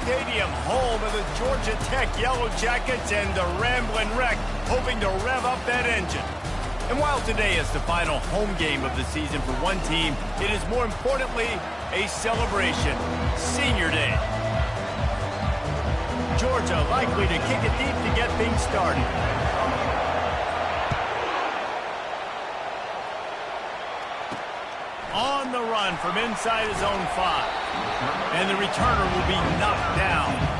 Stadium, home of the Georgia Tech Yellow Jackets and the Ramblin' Wreck, hoping to rev up that engine. And while today is the final home game of the season for one team, it is more importantly a celebration, Senior Day. Georgia likely to kick it deep to get things started. On the run from inside his own 5. And the returner will be knocked down.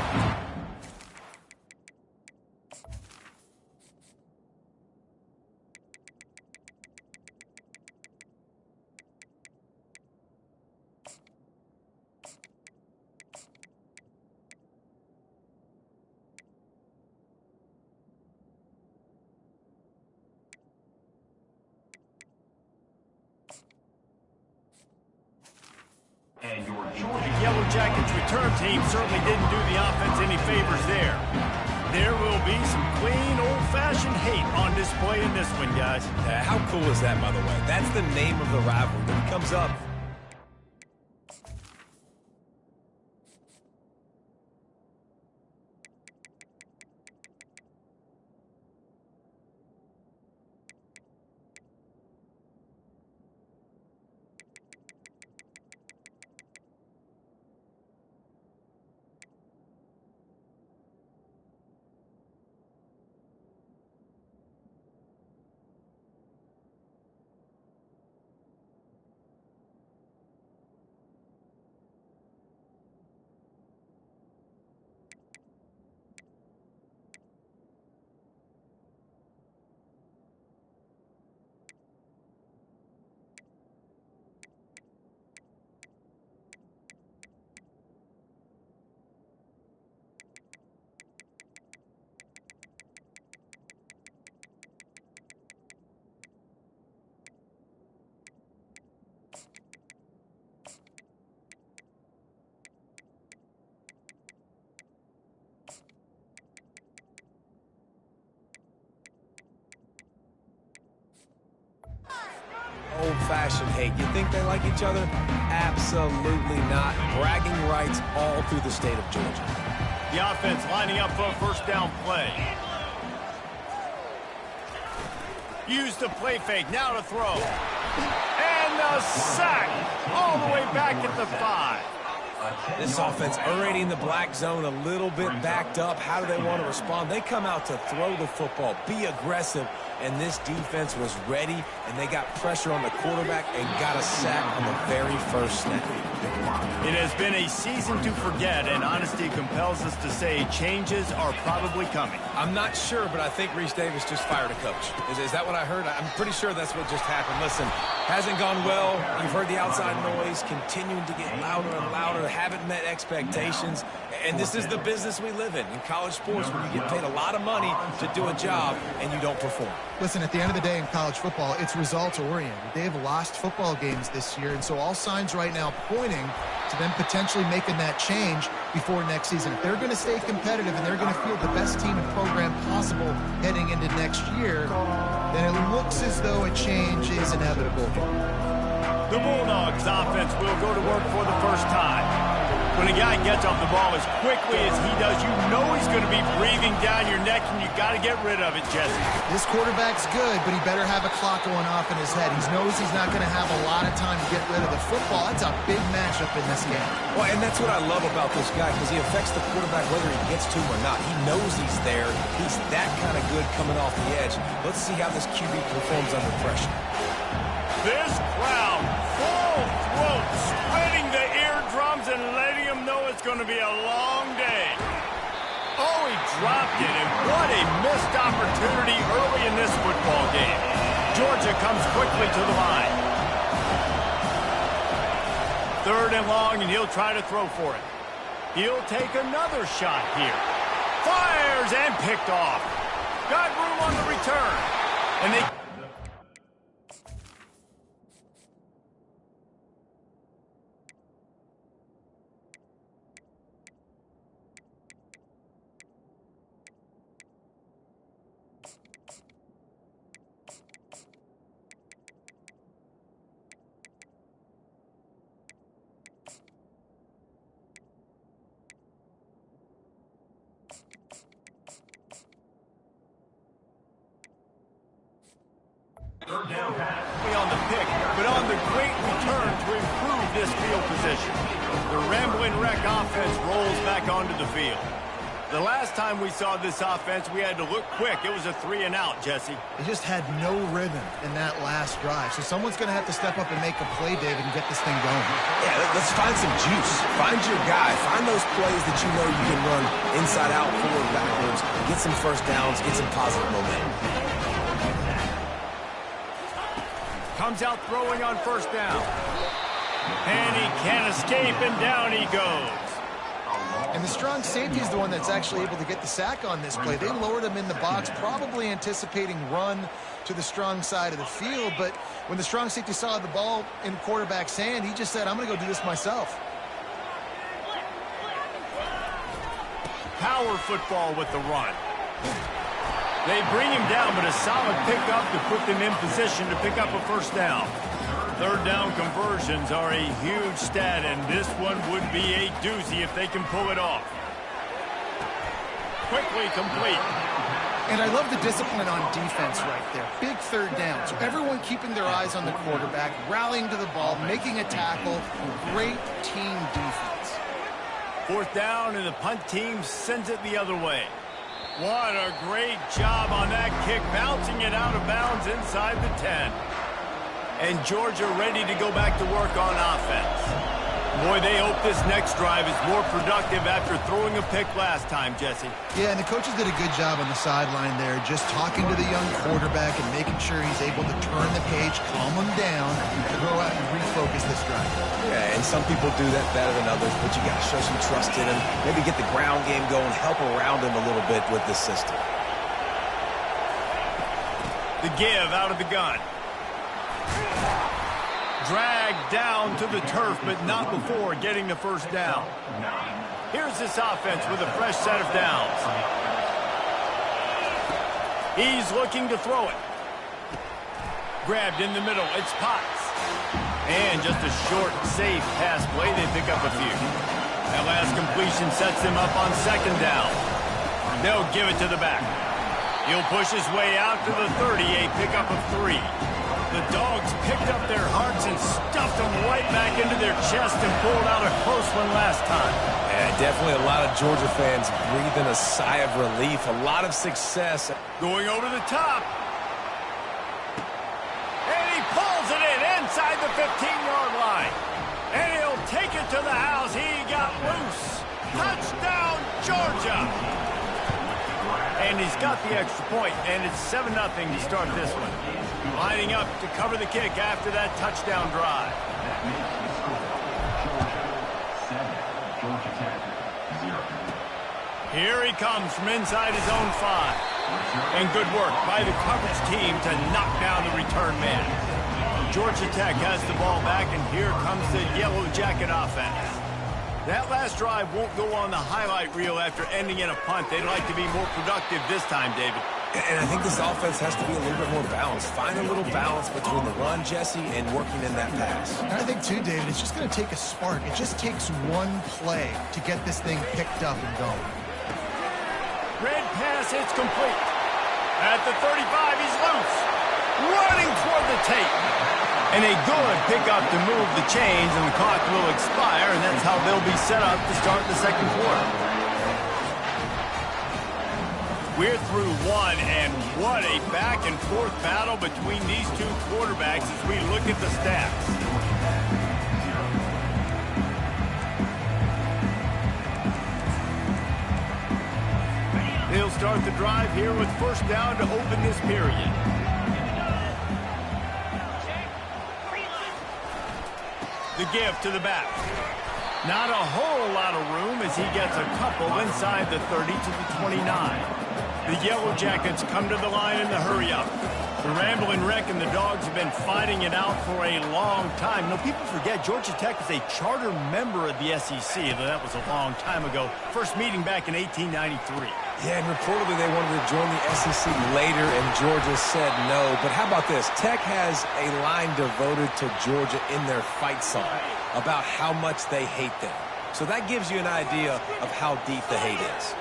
And your Georgia Yellow Jackets return team certainly didn't do the offense any favors there. There will be some clean, old-fashioned hate on display in this one, guys. How cool is that, by the way? That's the name of the rivalry when it comes up. Old-fashioned hate. You think they like each other? Absolutely not. Bragging rights all through the state of Georgia. The offense lining up for a first down play. Use the play fake. Now to throw. And the sack all the way back at the 5. This offense already in the black zone, a little bit backed up. How do they want to respond? They come out to throw the football, be aggressive, and this defense was ready, and they got pressure on the quarterback and got a sack on the very first snap. It has been a season to forget, and honesty compels us to say changes are probably coming. I'm not sure, but I think Reese Davis just fired a coach. Is that what I heard? I'm pretty sure that's what just happened. Listen, hasn't gone well. You've heard the outside noise, continuing to get louder and louder, haven't met expectations. And this is the business we live in college sports, where you get paid a lot of money to do a job and you don't perform. Listen, at the end of the day in college football, it's results-oriented. They have lost football games this year, and so all signs right now pointing to them potentially making that change before next season. If they're going to stay competitive and they're going to field the best team and program possible heading into next year, then it looks as though a change is inevitable. The Bulldogs offense will go to work for the first time. When a guy gets off the ball as quickly as he does, you know he's going to be breathing down your neck, and you got to get rid of it, Jesse. This quarterback's good, but he better have a clock going off in his head. He knows he's not going to have a lot of time to get rid of the football. That's a big matchup in this game. Well, and that's what I love about this guy, because he affects the quarterback whether he gets to him or not. He knows he's there. He's that kind of good coming off the edge. Let's see how this QB performs under pressure. This crowd, full throat, spreading the eardrums and letting them know it's going to be a long day. Oh, he dropped it, and what a missed opportunity early in this football game. Georgia comes quickly to the line. 3rd and long, and he'll try to throw for it. He'll take another shot here. Fires and picked off. Got room on the return. And they... On the pick, but on the great return to improve this field position. The Rambling Wreck offense rolls back onto the field. The last time we saw this offense, we had to look quick. It was a 3-and-out, Jesse. They just had no rhythm in that last drive. So someone's going to have to step up and make a play, David, and get this thing going. Yeah, let's find some juice. Find your guy. Find those plays that you know you can run inside out, forward, backwards. Get some first downs. Get some positive momentum. Comes out throwing on first down. And he can't escape, and down he goes. And the strong safety is the one that's actually able to get the sack on this play. They lowered him in the box, probably anticipating run to the strong side of the field. But when the strong safety saw the ball in quarterback's hand, he just said, I'm going to go do this myself. Power football with the run. They bring him down, but a solid pickup to put them in position to pick up a first down. Third down conversions are a huge stat, and this one would be a doozy if they can pull it off. Quickly complete. And I love the discipline on defense right there. Big third down. So everyone keeping their eyes on the quarterback, rallying to the ball, making a tackle. Great team defense. Fourth down, and the punt team sends it the other way. What a great job on that kick, bouncing it out of bounds inside the 10. And Georgia ready to go back to work on offense. Boy, they hope this next drive is more productive after throwing a pick last time, Jesse. Yeah, and the coaches did a good job on the sideline there, just talking to the young quarterback and making sure he's able to turn the page, calm him down, to go out and refocus this drive. Yeah, and some people do that better than others, but you got to show some trust in him, maybe get the ground game going, help around him a little bit with this system. The give out of the gun. Dragged down to the turf, but not before getting the first down. Here's this offense with a fresh set of downs. He's looking to throw it. Grabbed in the middle. It's Potts. And just a short, safe pass play. They pick up a few. That last completion sets them up on second down. They'll give it to the back. He'll push his way out to the 30, a pickup of 3. The Dogs picked up their hearts and stuffed them right back into their chest and pulled out a close one last time. Yeah, definitely a lot of Georgia fans breathing a sigh of relief. A lot of success. Going over the top. And he pulls it in inside the 15-yard line. And he'll take it to the house. He got loose. Touchdown, Georgia. And he's got the extra point, and it's 7-0 to start this one. Lining up to cover the kick after that touchdown drive. Here he comes from inside his own 5. And good work by the coverage team to knock down the return man. Georgia Tech has the ball back, and here comes the Yellow Jacket offense. That last drive won't go on the highlight reel after ending in a punt. They'd like to be more productive this time, David. And I think this offense has to be a little bit more balanced. Find a little balance between the run, Jesse, and working in that pass. And I think, too, David, it's just going to take a spark. It just takes one play to get this thing picked up and going. Red pass, it's complete. At the 35, he's loose. Running toward the tape. And a good pickup to move the chains, and the clock will expire, and that's how they'll be set up to start the second quarter. We're through one, and what a back-and-forth battle between these two quarterbacks as we look at the stats. They'll start the drive here with first down to open this period. The give to the back. Not a whole lot of room as he gets a couple inside the 30 to the 29. The Yellow Jackets come to the line in the hurry-up. The Rambling Wreck and the Dogs have been fighting it out for a long time. Now, people forget Georgia Tech is a charter member of the SEC, though that was a long time ago. First meeting back in 1893. Yeah, and reportedly they wanted to join the SEC later, and Georgia said no. But how about this? Tech has a line devoted to Georgia in their fight song about how much they hate them. So that gives you an idea of how deep the hate is.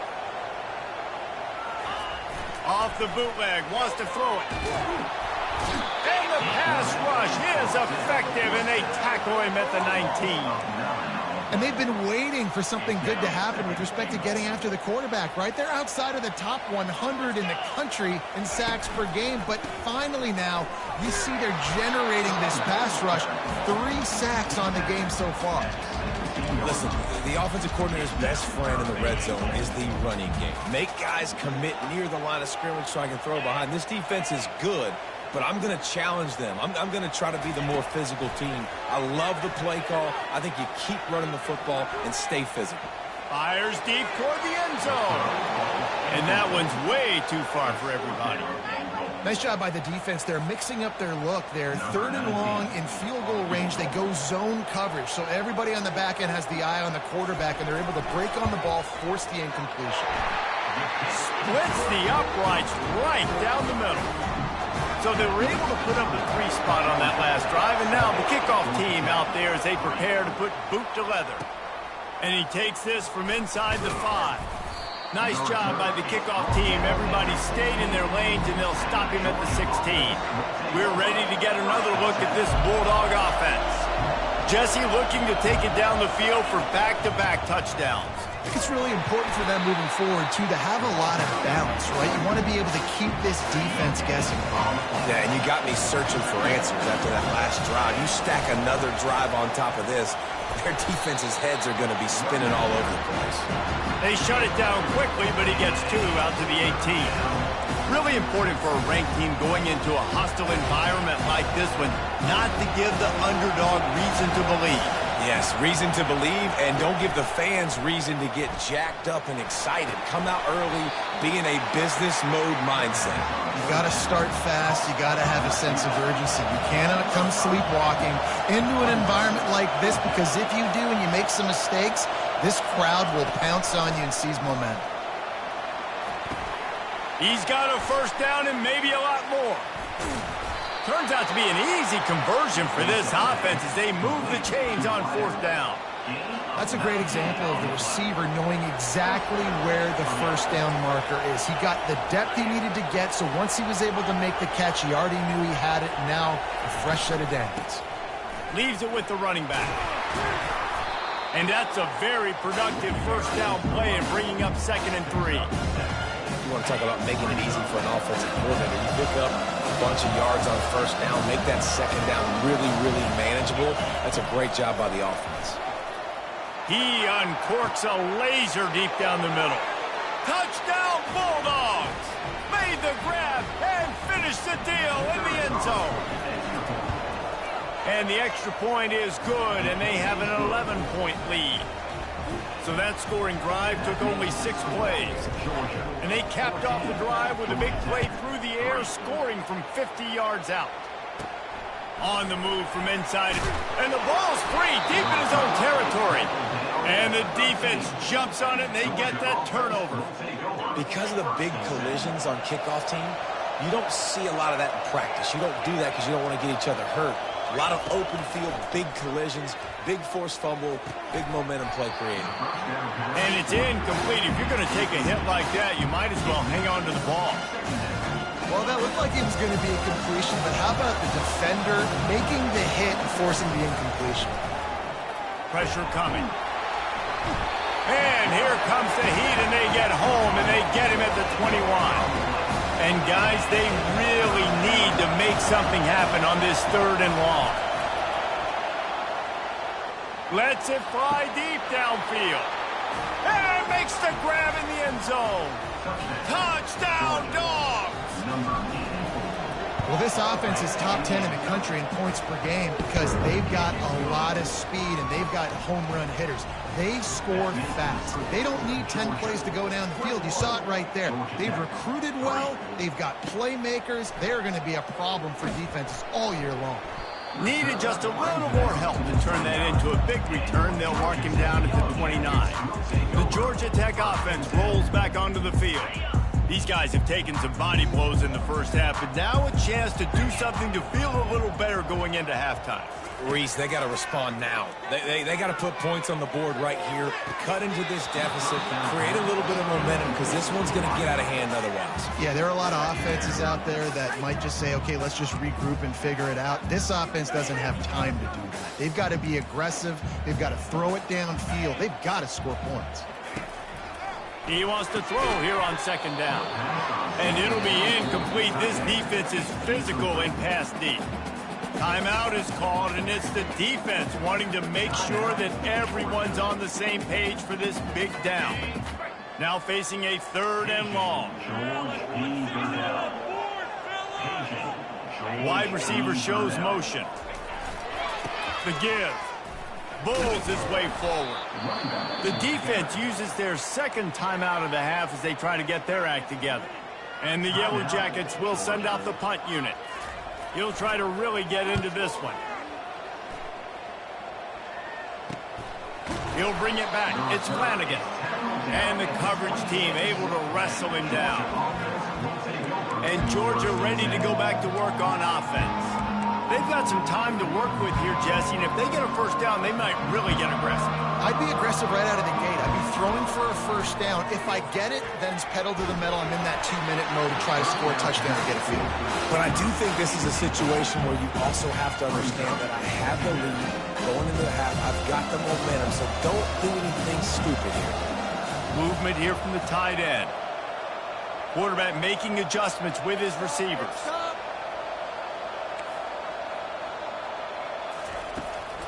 Off the bootleg, wants to throw it. And the pass rush is effective, and they tackle him at the 19. And they've been waiting for something good to happen with respect to getting after the quarterback, right? They're outside of the top 100 in the country in sacks per game, but finally now you see they're generating this pass rush. 3 sacks on the game so far. Listen, the offensive coordinator's best friend in the red zone is the running game. Make guys commit near the line of scrimmage so I can throw behind. This defense is good, but I'm going to challenge them. I'm going to try to be the more physical team. I love the play call. I think you keep running the football and stay physical. Fires deep toward the end zone. And that one's way too far for everybody. Nice job by the defense. They're mixing up their look. They're 3rd and long in field goal range. They go zone coverage. So everybody on the back end has the eye on the quarterback, and they're able to break on the ball, force the incompletion. Splits the uprights right down the middle. So they were able to put up a 3 spot on that last drive, and now the kickoff team out there as they prepare to put boot to leather. And he takes this from inside the 5. Nice job by the kickoff team. Everybody stayed in their lanes, and they'll stop him at the 16. We're ready to get another look at this Bulldog offense. Jesse looking to take it down the field for back-to-back touchdowns. I think it's really important for them moving forward, too, to have a lot of balance, right? You want to be able to keep this defense guessing. Yeah, and you got me searching for answers after that last drive. You stack another drive on top of this, their defense's heads are going to be spinning all over the place. They shut it down quickly, but he gets 2 out to the 18. Really important for a ranked team going into a hostile environment like this one, not to give the underdog reason to believe. Yes, reason to believe, and don't give the fans reason to get jacked up and excited. Come out early, be in a business mode mindset. You got to start fast. You got to have a sense of urgency. You cannot come sleepwalking into an environment like this, because if you do and you make some mistakes, this crowd will pounce on you and seize momentum. He's got a 1st down and maybe a lot more. Turns out to be an easy conversion for this offense as they move the chains on 4th down. That's a great example of the receiver knowing exactly where the 1st down marker is. He got the depth he needed to get, so once he was able to make the catch, he already knew he had it. Now, a fresh set of downs. Leaves it with the running back. And that's a very productive 1st down play and bringing up 2nd and 3. You want to talk about making it easy for an offensive coordinator. You pick up a bunch of yards on 1st down, make that 2nd down really, really manageable. That's a great job by the offense. He uncorks a laser deep down the middle. Touchdown Bulldogs! Made the grab and finished the deal in the end zone. And the extra point is good, and they have an 11-point lead. So that scoring drive took only 6 plays. And they capped off the drive with a big play through the air, scoring from 50 yards out. On the move from inside. And the ball's free, deep in his own territory. And the defense jumps on it, and they get that turnover. Because of the big collisions on kickoff team, you don't see a lot of that in practice. You don't do that because you don't want to get each other hurt. A lot of open field, big collisions, big forced fumble, big momentum play created. And it's incomplete. If you're going to take a hit like that, you might as well hang on to the ball. Well, that looked like it was going to be a completion, but how about the defender making the hit and forcing the incompletion? Pressure coming. And here comes the heat, and they get home, and they get him at the 21. And, guys, they really need to make something happen on this 3rd and long. Lets it fly deep downfield. And makes the grab in the end zone. Touchdown, Dogs! Well, this offense is top 10 in the country in points per game because they've got a lot of speed and they've got home run hitters. They score fast. They don't need 10 plays to go down the field. You saw it right there. They've recruited well. They've got playmakers. They're going to be a problem for defenses all year long. Needed just a little more help to turn that into a big return. They'll mark him down at the 29. The Georgia Tech offense rolls back onto the field. These guys have taken some body blows in the first half, but now a chance to do something to feel a little better going into halftime. Reese, they got to respond now. They got to put points on the board right here, cut into this deficit, create a little bit of momentum, because this one's going to get out of hand otherwise. Yeah, there are a lot of offenses out there that might just say, okay, let's just regroup and figure it out. This offense doesn't have time to do that. They've got to be aggressive. They've got to throw it downfield. They've got to score points. He wants to throw here on second down. And it'll be incomplete. This defense is physical in pass deep. Timeout is called, and it's the defense wanting to make sure that everyone's on the same page for this big down. Now facing a 3rd and long. Wide receiver shows motion. The give. Bulls his way forward. The defense uses their 2nd timeout of the half as they try to get their act together. And the Yellow Jackets will send out the punt unit. He'll try to really get into this one. He'll bring it back. It's Flanagan. And the coverage team able to wrestle him down. And Georgia ready to go back to work on offense. They've got some time to work with here, Jesse, and if they get a first down, they might really get aggressive. I'd be aggressive right out of the gate. I'd be throwing for a first down. If I get it, then it's pedal to the metal. I'm in that 2-minute mode to try to score a touchdown and get a field. But I do think this is a situation where you also have to understand that I have the lead going into the half. I've got the momentum, so don't do anything stupid here. Movement here from the tight end. Quarterback making adjustments with his receivers.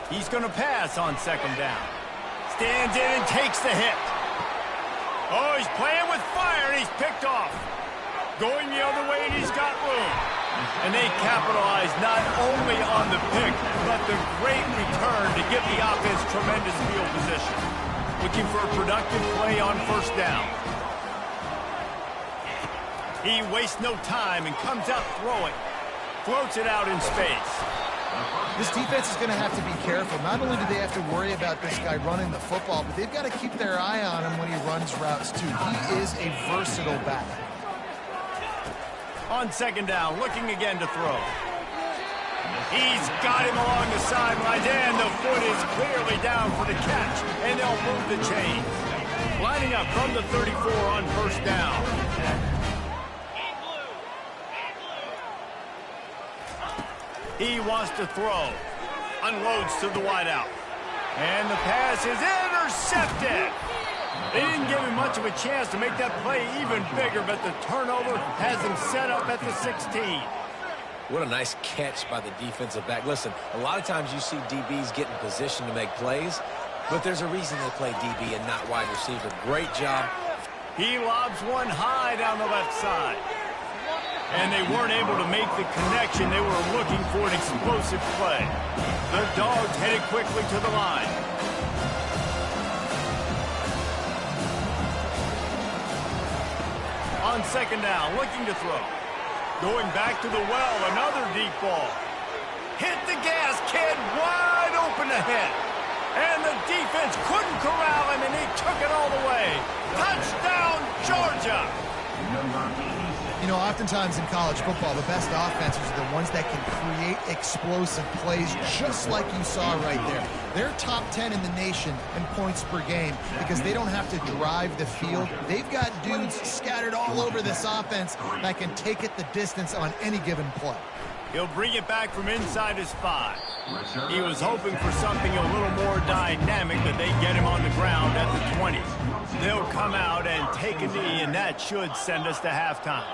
He's going to pass on second down. Stands in and takes the hit. Oh, he's playing with fire, and he's picked off. Going the other way, and he's got room. And they capitalize not only on the pick, but the great return to give the offense tremendous field position. Looking for a productive play on first down. He wastes no time and comes out throwing. Floats it out in space. This defense is going to have to be careful. Not only do they have to worry about this guy running the football, but they've got to keep their eye on him when he runs routes, too. He is a versatile back. On second down, looking again to throw. He's got him along the sidelines, and the foot is clearly down for the catch, and they'll move the chain. Lining up from the 34 on first down. He wants to throw. Unloads to the wideout. And the pass is intercepted. They didn't give him much of a chance to make that play even bigger, but the turnover has him set up at the 16. What a nice catch by the defensive back. Listen, a lot of times you see DBs get in position to make plays, but there's a reason they play DB and not wide receiver. Great job. He lobs one high down the left side. And they weren't able to make the connection. They were looking for an explosive play. The Dogs headed quickly to the line. On second down, looking to throw. Going back to the well, another deep ball. Hit the gas, kid, wide open ahead. And the defense couldn't corral him, and he took it all the way. Touchdown, Georgia! You know, oftentimes in college football, the best offenses are the ones that can create explosive plays, just like you saw right there. They're top 10 in the nation in points per game because they don't have to drive the field. They've got dudes scattered all over this offense that can take it the distance on any given play. He'll bring it back from inside his 5. He was hoping for something a little more dynamic, but they get him on the ground at the 20. They'll come out and take a knee, and that should send us to halftime.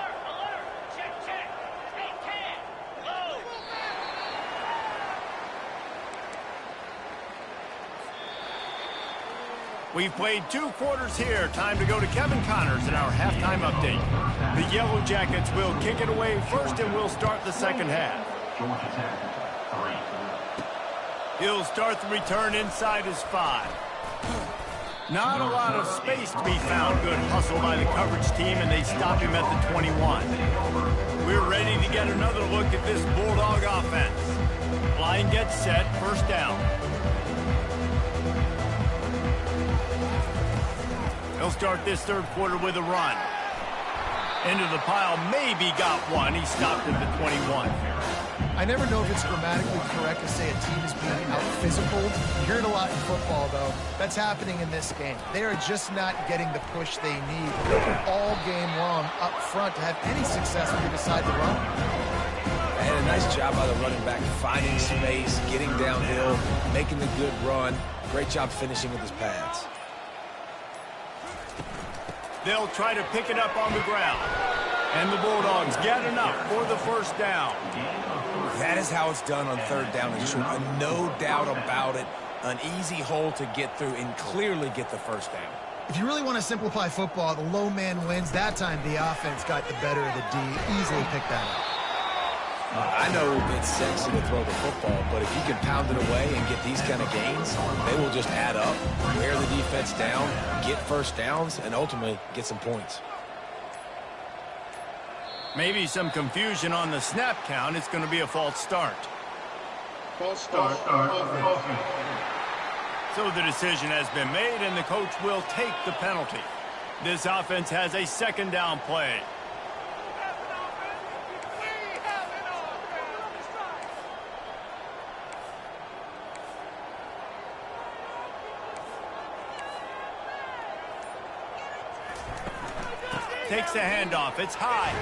We've played 2 quarters here. Time to go to Kevin Connors in our halftime update. The Yellow Jackets will kick it away first, and we'll start the second half. He'll start the return inside his 5. Not a lot of space to be found. Good hustle by the coverage team, and they stop him at the 21. We're ready to get another look at this Bulldog offense. Line gets set, first down. He'll start this third quarter with a run. Into the pile, maybe got one. He stopped at the 21. I never know if it's grammatically correct to say a team is being out-physical. You hear it a lot in football, though. That's happening in this game. They are just not getting the push they need. They're working all game long up front to have any success when they decide to run. And a nice job by the running back, finding space, getting downhill, making the good run. Great job finishing with his pads. They'll try to pick it up on the ground. And the Bulldogs get enough for the first down. That is how it's done on third down and short. No doubt about it. An easy hole to get through and clearly get the first down. If you really want to simplify football, the low man wins. That time the offense got the better of the D. Easily picked that up. I know it's sexy to throw the football, but if you can pound it away and get these kind of gains, they will just add up, wear the defense down, get first downs, and ultimately get some points. Maybe some confusion on the snap count. It's going to be a false start. False start. So the decision has been made, and the coach will take the penalty. This offense has a second down play. Takes the handoff. It's high.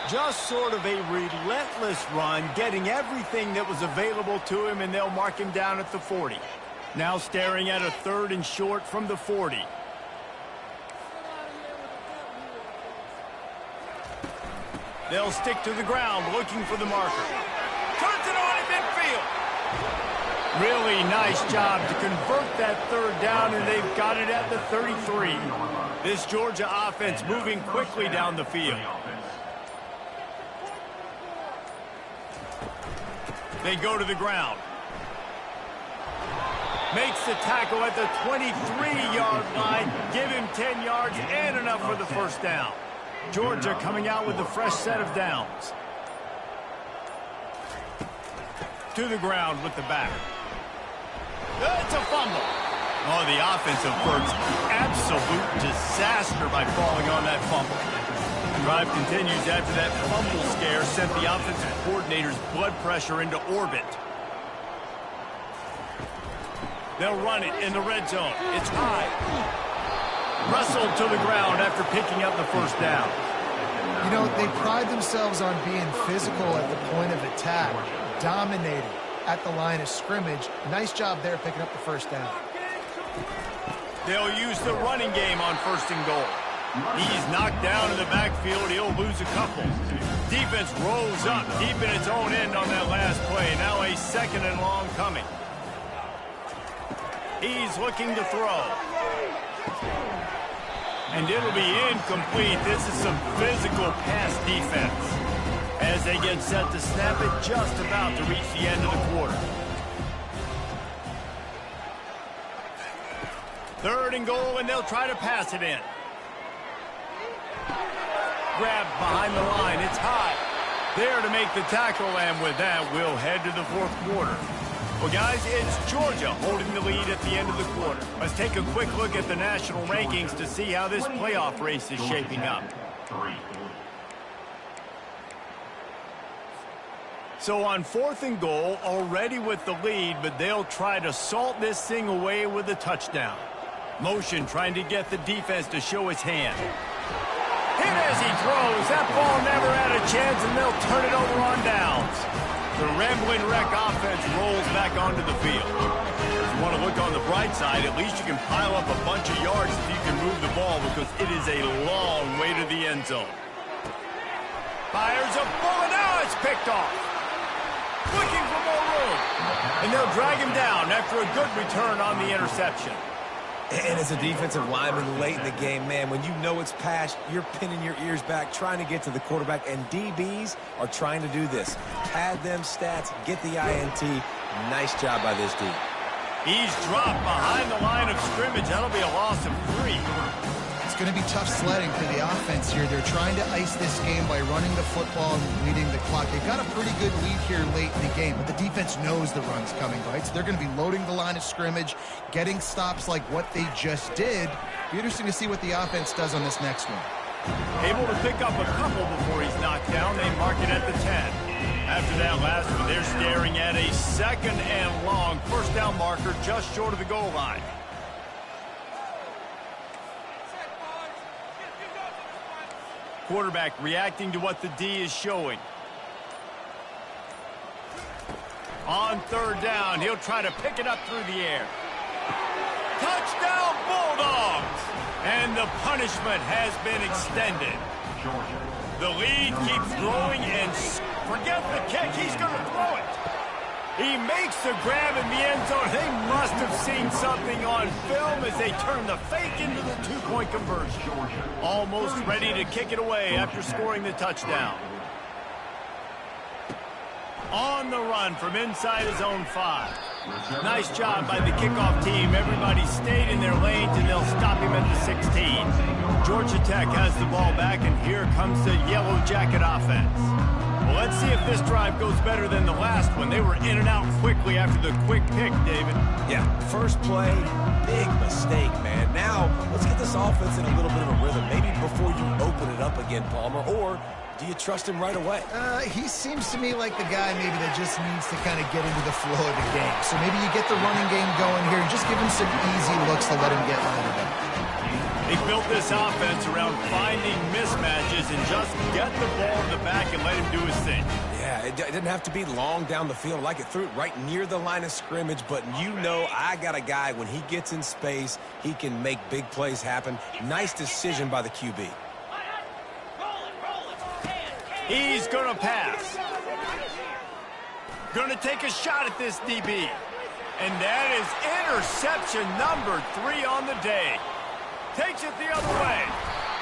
Just sort of a relentless run, getting everything that was available to him, and they'll mark him down at the 40. Now staring at a third and short from the 40. They'll stick to the ground, looking for the marker. Turns it on in midfield. Really nice job to convert that third down, and they've got it at the 33. This Georgia offense moving quickly down the field. They go to the ground. Makes the tackle at the 23-yard line. Give him 10 yards and enough for the first down. Georgia coming out with a fresh set of downs. To the ground with the back. It's a fumble. Oh, the offensive bird's absolute disaster by falling on that fumble. The drive continues after that fumble scare sent the offensive coordinator's blood pressure into orbit. They'll run it in the red zone. It's high. Wrestled to the ground after picking up the first down. You know, they pride themselves on being physical at the point of attack, dominating at the line of scrimmage. Nice job there picking up the first down. They'll use the running game on first and goal. He's knocked down in the backfield. He'll lose a couple. Defense rolls up deep in its own end on that last play. Now a second and long coming. He's looking to throw. And it'll be incomplete. This is some physical pass defense. As they get set to snap it, just about to reach the end of the quarter. Third and goal, and they'll try to pass it in. Grabbed behind the line. It's high. There to make the tackle, and with that, we'll head to the fourth quarter. Well, guys, it's Georgia holding the lead at the end of the quarter. Let's take a quick look at the national rankings to see how this playoff race is shaping up. So on fourth and goal, already with the lead, but they'll try to salt this thing away with a touchdown. Motion trying to get the defense to show his hand. Hit as he throws. That ball never had a chance, and they'll turn it over on downs. The Rambling Wreck offense rolls back onto the field. If you want to look on the bright side, at least you can pile up a bunch of yards if you can move the ball, because it is a long way to the end zone. Fires a bullet. Now it's picked off. Looking for more room. And they'll drag him down after a good return on the interception. And as a defensive lineman late in the game, man, when you know it's passed, you're pinning your ears back, trying to get to the quarterback, and DBs are trying to do this. Pad them stats, get the INT. Nice job by this D. He's dropped behind the line of scrimmage. That'll be a loss of 3. It's going to be tough sledding for the offense here. They're trying to ice this game by running the football and leading the clock. They've got a pretty good lead here late in the game, but the defense knows the run's coming, right? So they're going to be loading the line of scrimmage, getting stops like what they just did. Be interesting to see what the offense does on this next one. Able to pick up a couple before he's knocked down. They mark it at the 10. After that last one, they're staring at a 2nd and long. First down marker just short of the goal line. Quarterback reacting to what the D is showing. On 3rd down, he'll try to pick it up through the air. Touchdown, Bulldogs! And the punishment has been extended. The lead keeps growing, and forget the kick, he's going to throw it. He makes the grab in the end zone. They must have seen something on film as they turn the fake into the 2-point conversion. Almost ready to kick it away after scoring the touchdown. On the run from inside his own 5. Nice job by the kickoff team. Everybody stayed in their lanes, and they'll stop him at the 16. Georgia Tech has the ball back, and here comes the Yellow Jacket offense. Well, let's see if this drive goes better than the last one. They were in and out quickly after the quick pick, David. Yeah, first play, big mistake, man. Now, let's get this offense in a little bit of a rhythm. Maybe before you open it up again, Palmer, or do you trust him right away? He seems to me like the guy maybe that just needs to kind of get into the flow of the game. So maybe you get the running game going here and just give him some easy looks to let him get loaded up. He built this offense around finding mismatches and just get the ball in the back and let him do his thing. Yeah, it didn't have to be long down the field. Like it threw it right near the line of scrimmage, but you know I got a guy, when he gets in space, he can make big plays happen. Nice decision by the QB. He's going to pass. Going to take a shot at this DB. And that is interception number 3 on the day. Takes it the other way.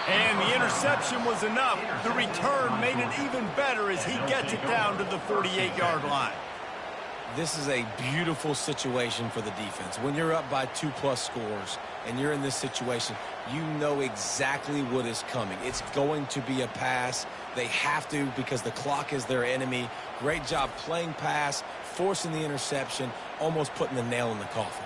And the interception was enough. The return made it even better as he gets it down to the 48-yard line. This is a beautiful situation for the defense. When you're up by 2+ scores and you're in this situation, you know exactly what is coming. It's going to be a pass. They have to, because the clock is their enemy. Great job playing pass, forcing the interception, almost putting the nail in the coffin.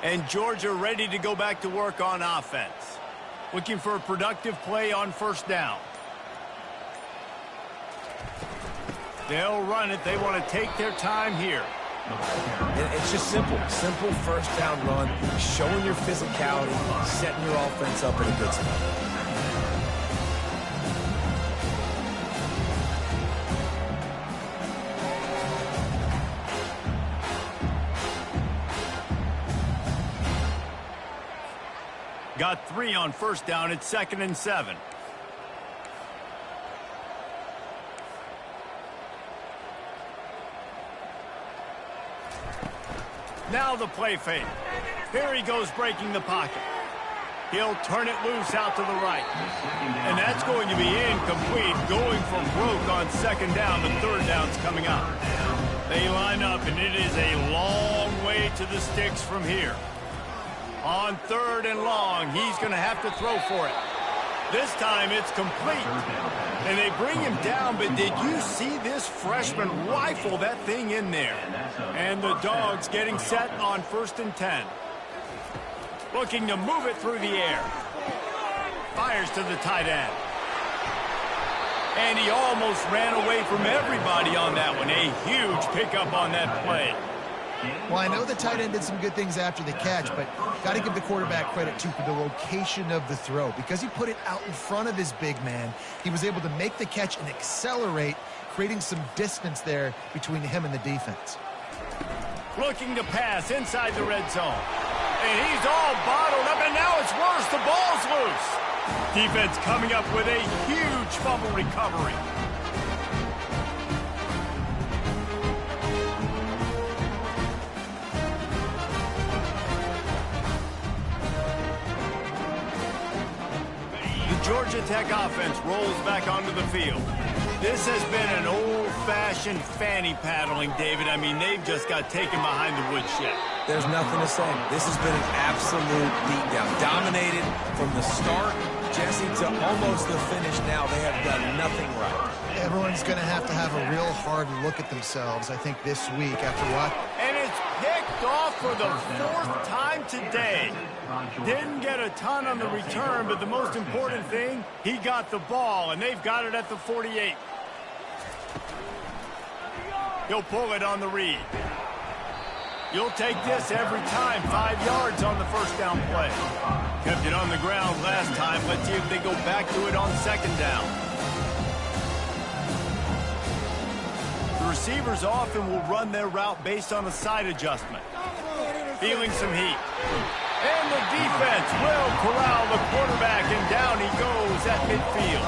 And Georgia ready to go back to work on offense. Looking for a productive play on 1st down. They'll run it. They want to take their time here. It's just simple. Simple 1st down run, showing your physicality, setting your offense up in a good spot. Got 3 on 1st down. It's 2nd and 7. Now the play fake. Here he goes breaking the pocket. He'll turn it loose out to the right. And that's going to be incomplete. Going for broke on 2nd down. The 3rd down's coming up. They line up, and it is a long way to the sticks from here. On 3rd and long, he's going to have to throw for it. This time it's complete. And they bring him down, but did you see this freshman rifle that thing in there? And the Dogs getting set on 1st and 10. Looking to move it through the air. Fires to the tight end. And he almost ran away from everybody on that one. A huge pickup on that play. Well, I know the tight end did some good things after the catch, but got to give the quarterback credit, too, for the location of the throw. Because he put it out in front of his big man, he was able to make the catch and accelerate, creating some distance there between him and the defense. Looking to pass inside the red zone. And he's all bottled up, and now it's worse. The ball's loose. Defense coming up with a huge fumble recovery. Georgia Tech offense rolls back onto the field. This has been an old-fashioned fanny paddling, David. I mean, they've just got taken behind the woodshed. There's nothing to say. This has been an absolute beatdown. Dominated from the start, Jesse, to almost the finish now. They have done nothing right. Everyone's going to have a real hard look at themselves, I think, this week after what? And it's picked off for the 4th time today. Didn't get a ton on the return, but the most important thing, he got the ball, and they've got it at the 48. He'll pull it on the read. You'll take this every time. 5 yards on the first down play. Kept it on the ground last time. Let's see if they go back to it on 2nd down. The receivers often will run their route based on a side adjustment. Feeling some heat. And the defense will corral the quarterback, and down he goes at midfield.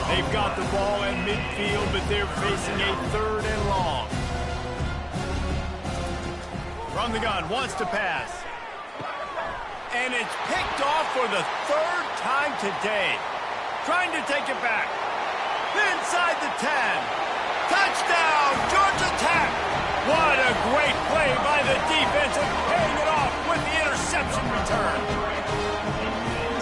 They've got the ball at midfield, but they're facing a 3rd and long. From the gun, wants to pass. And it's picked off for the 3rd time today. Trying to take it back. Inside the 10. Touchdown, Georgia Tech. What a great play by the defense and paying it off with the interception return.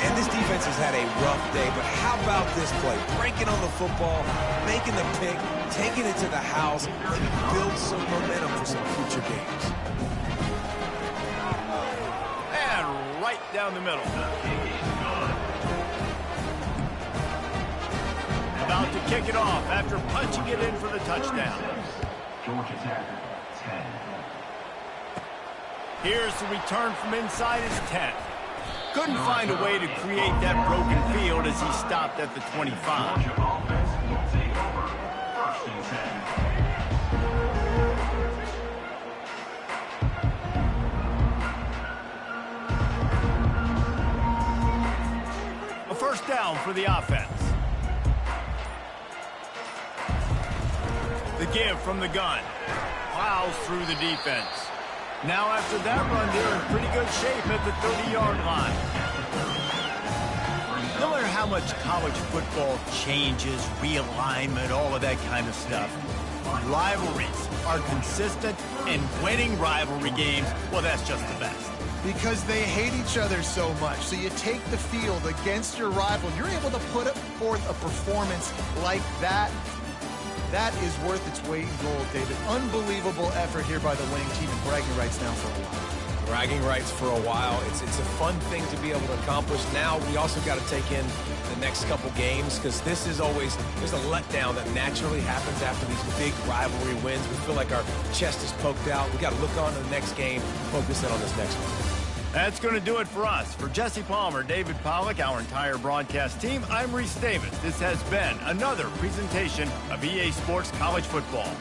And this defense has had a rough day, but how about this play? Breaking on the football, making the pick, taking it to the house, and build some momentum for some future games. And right down the middle. About to kick it off after punching it in for the touchdown. Georgia Tech, 10. Here's the return from inside his 10. Couldn't find a way to create that broken field as he stopped at the 25. Georgia offense will take over. 1st and 10. A 1st down for the offense. The give from the gun. Plows through the defense. Now after that run, they're in pretty good shape at the 30-yard line. No matter how much college football changes, realignment, all of that kind of stuff, rivalries are consistent, and winning rivalry games, well, that's just the best. Because they hate each other so much. So you take the field against your rival. You're able to put forth a performance like that. That is worth its weight in gold, David. Unbelievable effort here by the winning team, and bragging rights now for a while. Bragging rights for a while. It's a fun thing to be able to accomplish. Now we also got to take in the next couple games, because this is always, there's a letdown that naturally happens after these big rivalry wins. We feel like our chest is poked out. We got to look on to the next game, focus in on this next one. That's going to do it for us. For Jesse Palmer, David Pollack, our entire broadcast team, I'm Reese Davis. This has been another presentation of EA Sports College Football.